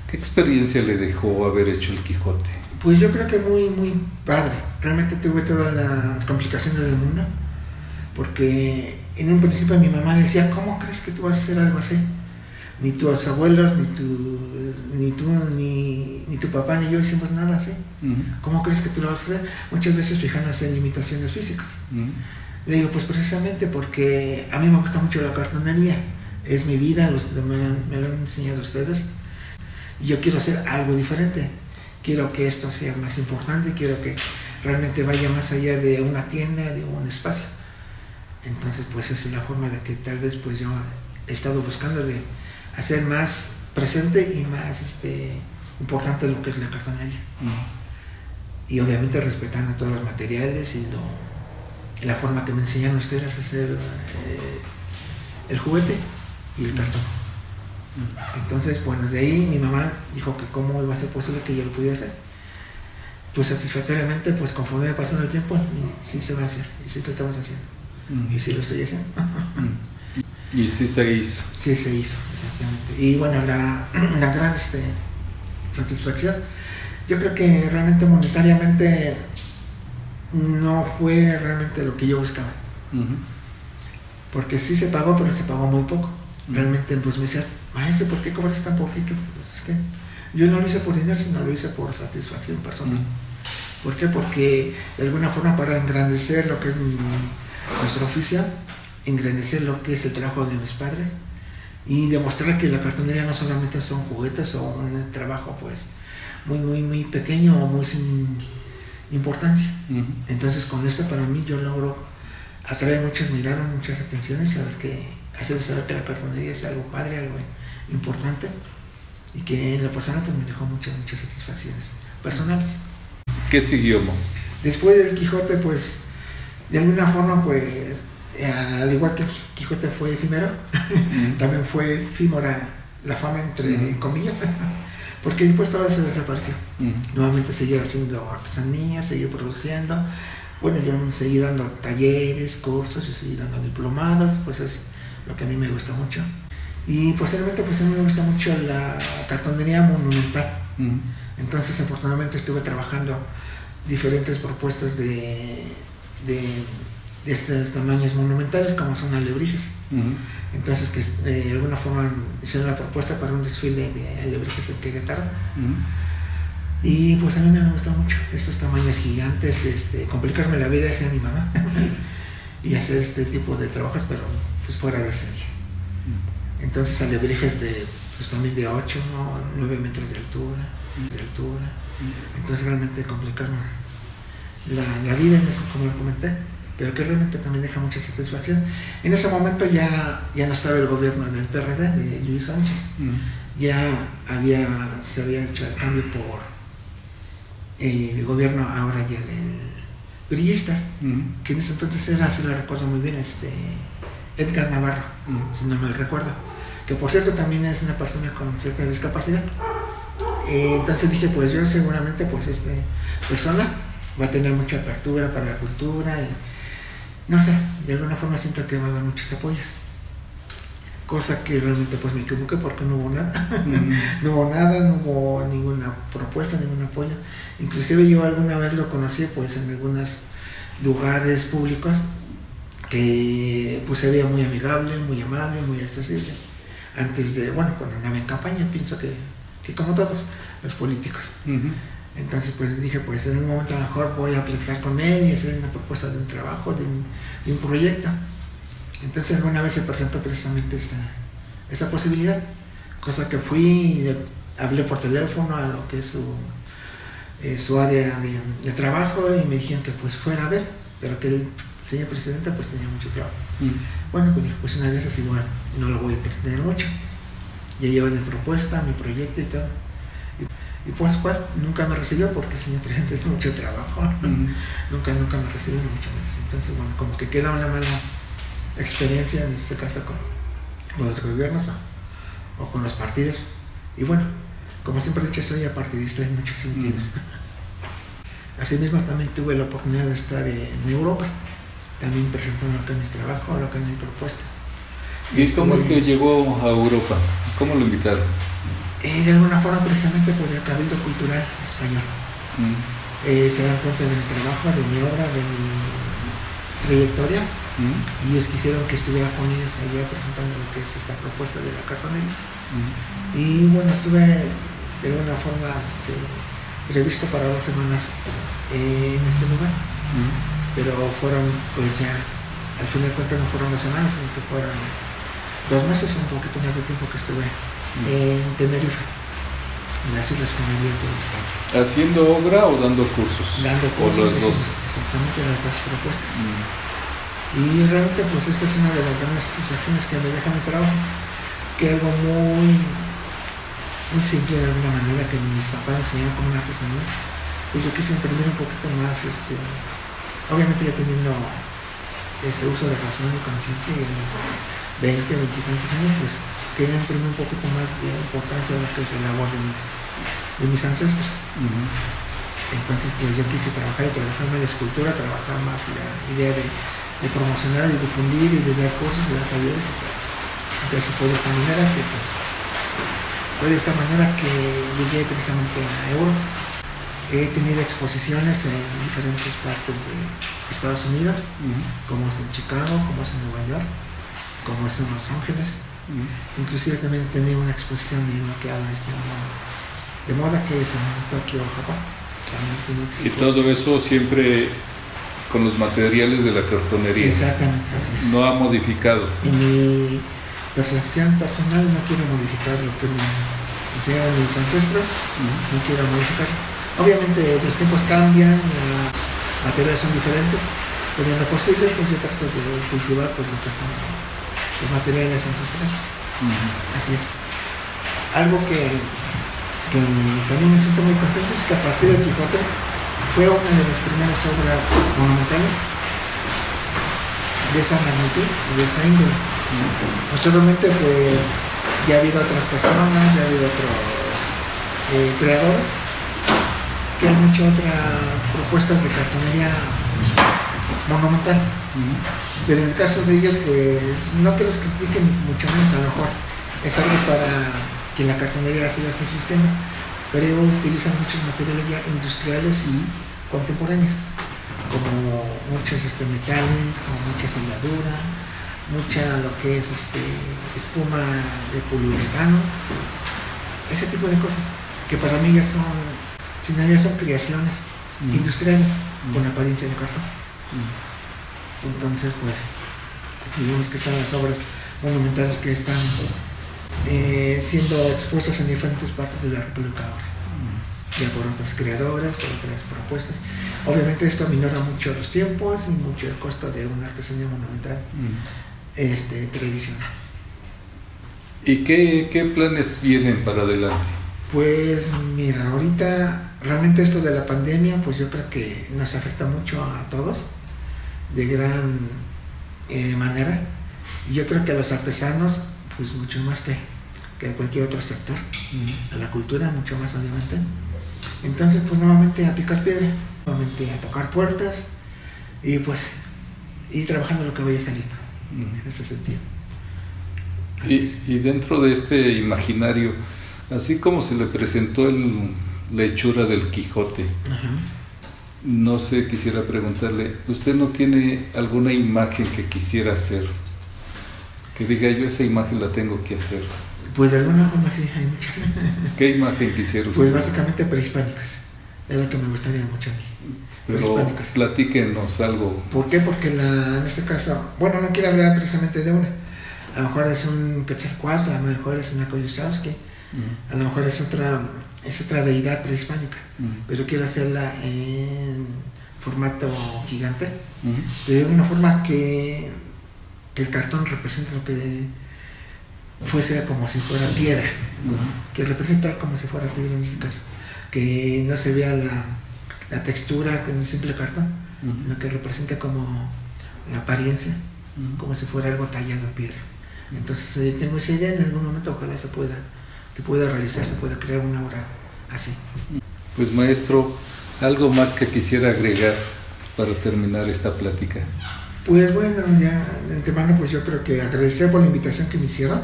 qué experiencia le dejó haber hecho el Quijote? Pues yo creo que muy, muy padre. Realmente tuve todas las complicaciones del mundo, porque en un principio mi mamá decía, ¿cómo crees que tú vas a hacer algo así? ni tus abuelos, ni tu papá, ni yo hicimos nada así. ¿Cómo crees que tú lo vas a hacer? Muchas veces fijándose en limitaciones físicas. Le digo, pues precisamente porque a mí me gusta mucho la cartonería, es mi vida, me lo han enseñado ustedes, y yo quiero hacer algo diferente, quiero que esto sea más importante, quiero que realmente vaya más allá de una tienda, de un espacio. Entonces pues esa es la forma de que tal vez pues yo he estado buscando de hacer más presente y más importante lo que es la cartonería. Y obviamente respetando todos los materiales y la forma que me enseñaron ustedes a hacer el juguete y el cartón. Entonces, bueno, de ahí mi mamá dijo que cómo iba a ser posible que yo lo pudiera hacer. Pues satisfactoriamente, pues conforme va pasando el tiempo, sí se va a hacer, y sí lo estamos haciendo. Y sí lo estoy haciendo. Y sí se hizo. Sí se hizo, exactamente. Y bueno, la gran satisfacción, yo creo que realmente monetariamente no fue realmente lo que yo buscaba. Porque sí se pagó, pero se pagó muy poco. Realmente pues me decía, maestro, ¿por qué cobras tan poquito? Pues es que yo no lo hice por dinero, sino lo hice por satisfacción personal. ¿Por qué? Porque de alguna forma para engrandecer lo que es nuestro oficio, engrandecer lo que es el trabajo de mis padres y demostrar que la cartonería no solamente son juguetes o un trabajo pues muy pequeño o muy sin importancia. Entonces con esto para mí yo logro atraer muchas miradas, muchas atenciones, hacerles saber que la cartonería es algo padre, algo importante y que en la persona pues me dejó muchas satisfacciones personales. ¿Qué siguió, Mo? Después del Quijote pues de alguna forma pues al igual que el Quijote fue efímero, también fue efímera la fama entre comillas, porque después todo se desapareció. Nuevamente seguí haciendo artesanía, seguí produciendo. Bueno, yo seguí dando talleres, cursos, yo seguí dando diplomados, pues es lo que a mí me gusta mucho. Y posteriormente pues a mí me gusta mucho la cartonería monumental. Entonces afortunadamente estuve trabajando diferentes propuestas de estos tamaños monumentales como son alebrijes. Entonces que de alguna forma hicieron la propuesta para un desfile de alebrijes en Querétaro. Y pues a mí me gusta mucho estos tamaños gigantes, complicarme la vida, decía mi mamá, y hacer este tipo de trabajos, pero pues fuera de serie. Entonces alebrijes pues también de 8 o 9 metros de altura. Entonces realmente complicarme la vida, como lo comenté, pero que realmente también deja mucha satisfacción. En ese momento ya no estaba el gobierno del PRD, de Luis Sánchez, ya se había hecho el cambio por el gobierno ahora ya del brillistas, que en ese entonces era, si lo recuerdo muy bien, Edgar Navarro, si no me recuerdo, que por cierto también es una persona con cierta discapacidad. Entonces dije, pues yo seguramente pues persona va a tener mucha apertura para la cultura y no sé, de alguna forma siento que va a haber muchos apoyos, cosa que realmente pues me equivoqué porque no hubo nada. No hubo ninguna propuesta, ningún apoyo. Inclusive yo alguna vez lo conocí pues en algunos lugares públicos que pues se veía muy amigable, muy amable, muy accesible antes de, bueno, cuando andaba en campaña. Pienso que como todos los políticos. Entonces pues dije, pues en un momento a lo mejor voy a platicar con él y hacer una propuesta de un trabajo, de un proyecto. Entonces alguna vez se presentó precisamente esa posibilidad, cosa que fui y le hablé por teléfono a lo que es su área de trabajo y me dijeron que pues fuera a ver, pero que el señor presidente pues tenía mucho trabajo. Bueno, pues dije, pues una de esas igual no lo voy a entretener mucho. Ya llevo mi propuesta, mi proyecto y todo. Y pues cual, nunca me recibió porque el señor presidente tiene mucho trabajo. Nunca me recibió, mucho menos. Entonces bueno, como que queda una mala experiencia en este caso con los gobiernos o con los partidos. Y bueno, como siempre he dicho, soy apartidista en muchos sentidos. Asimismo también tuve la oportunidad de estar en Europa, también presentando lo que es mi trabajo, lo que es mi propuesta. ¿Y cómo es que llegó a Europa? ¿Cómo lo invitaron? De alguna forma precisamente por el Cabildo Cultural Español. Se dan cuenta de mi trabajo, de mi obra, de mi trayectoria, y ellos quisieron que estuviera con ellos allá presentando lo que es esta propuesta de la cartonería. Y bueno, estuve de alguna forma previsto para 2 semanas en este lugar, pero fueron, pues ya, al final de cuentas no fueron 2 semanas, sino que fueron 2 meses, un poquito más de tiempo que estuve en Tenerife, en las Islas Canarias de España. ¿Haciendo obra o dando cursos? Dando cursos, exactamente, las 2 propuestas. Y realmente pues esta es una de las grandes satisfacciones que me deja mi trabajo, que algo muy simple de alguna manera, que mis papás enseñaron como una artesanía, pues yo quise imprimir un poquito más, obviamente ya teniendo uso de razón y conciencia, y a los 20 y tantos años, pues quería imprimir un poquito más de importancia a lo que es la labor de mis ancestros. Entonces pues yo quise trabajar más la escultura, trabajar más la idea de promocionar y difundir y de dar cursos y dar talleres y todo eso. Entonces fue de esta manera que llegué precisamente a Europa. He tenido exposiciones en diferentes partes de Estados Unidos, como es en Chicago, como es en Nueva York, como es en Los Ángeles. Inclusive también he tenido una exposición en lo que habla de moda, que es en Tokio, Japón. Y todo eso siempre con los materiales de la cartonería. Exactamente, así es. No ha modificado. En mi percepción personal no quiero modificar lo que me enseñaron mis ancestros, no quiero modificar. Obviamente los tiempos cambian, los materiales son diferentes, pero en lo posible pues yo trato de cultivar pues lo que son los materiales ancestrales. Así es. Algo que también me siento muy contento es que a partir del Quijote fue una de las primeras obras monumentales de esa magnitud, de esa índole. Posteriormente pues ya ha habido otras personas, ya ha habido otros creadores que han hecho otras propuestas de cartonería monumental. Pero en el caso de ellos pues no que los critiquen, mucho menos, a lo mejor es algo para que la cartonería siga subsistiendo, pero ellos utilizan muchos materiales ya industriales contemporáneos, como muchos metales, como mucha soldadura, mucha lo que es espuma de poliuretano, ese tipo de cosas que para mí ya son, si no ya son creaciones industriales con apariencia de cartón. Entonces pues digamos que están las obras monumentales que están siendo expuestas en diferentes partes de la República ahora, ya por otros creadores, por otras propuestas. Obviamente esto minora mucho los tiempos y mucho el costo de una artesanía monumental tradicional. ¿Y qué planes vienen para adelante? Pues mira, ahorita realmente esto de la pandemia pues yo creo que nos afecta mucho a todos de gran manera, y yo creo que a los artesanos pues mucho más que a cualquier otro sector, a la cultura mucho más, obviamente. Entonces pues nuevamente a picar piedra, nuevamente a tocar puertas y pues ir trabajando lo que vaya saliendo en este sentido. Y dentro de este imaginario, así como se le presentó la hechura del Quijote, no sé, quisiera preguntarle, ¿usted no tiene alguna imagen que quisiera hacer? Que diga, yo esa imagen la tengo que hacer. Pues de alguna forma sí, hay muchas. ¿Qué imagen quisiera usted? Pues básicamente prehispánicas, es lo que me gustaría mucho a mí. Pero platíquenos algo. ¿Por qué? Porque en este caso, bueno, no quiero hablar precisamente de una. A lo mejor es un Quetzalcóatl, a lo mejor es una Koyosowski, a lo mejor es otra deidad prehispánica, pero quiero hacerla en formato gigante, de una forma que el cartón represente lo que fuese como si fuera piedra, que representa como si fuera piedra en este caso, que no se vea la textura con un simple cartón, sino que representa como la apariencia, como si fuera algo tallado en piedra. Entonces tengo esa idea, en algún momento ojalá se pueda realizar, se pueda crear una obra así. Pues maestro, algo más que quisiera agregar para terminar esta plática. Pues bueno, ya de antemano pues yo creo que agradecer por la invitación que me hicieron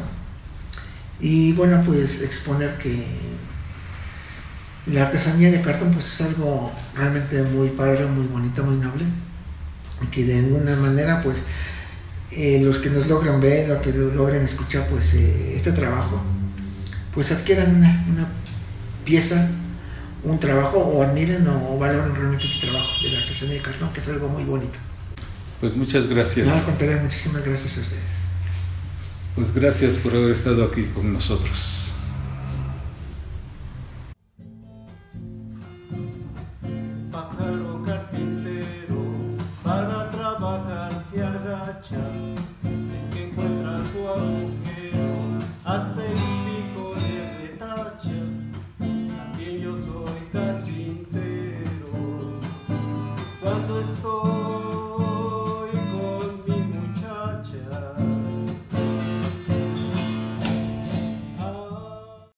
y bueno, pues exponer que la artesanía de cartón pues es algo realmente muy padre, muy bonito, muy noble, y que de alguna manera pues los que nos logran ver, los que logran escuchar pues este trabajo pues adquieran una pieza, un trabajo, o admiren o valoren realmente este trabajo de la artesanía de cartón, que es algo muy bonito. Pues muchas gracias. No, al contrario, muchísimas gracias a ustedes. Pues gracias por haber estado aquí con nosotros. Pájaro carpintero, para trabajar se agacha, el que encuentra su agujero, hasta el pico le retacha. También yo soy carpintero, cuando estoy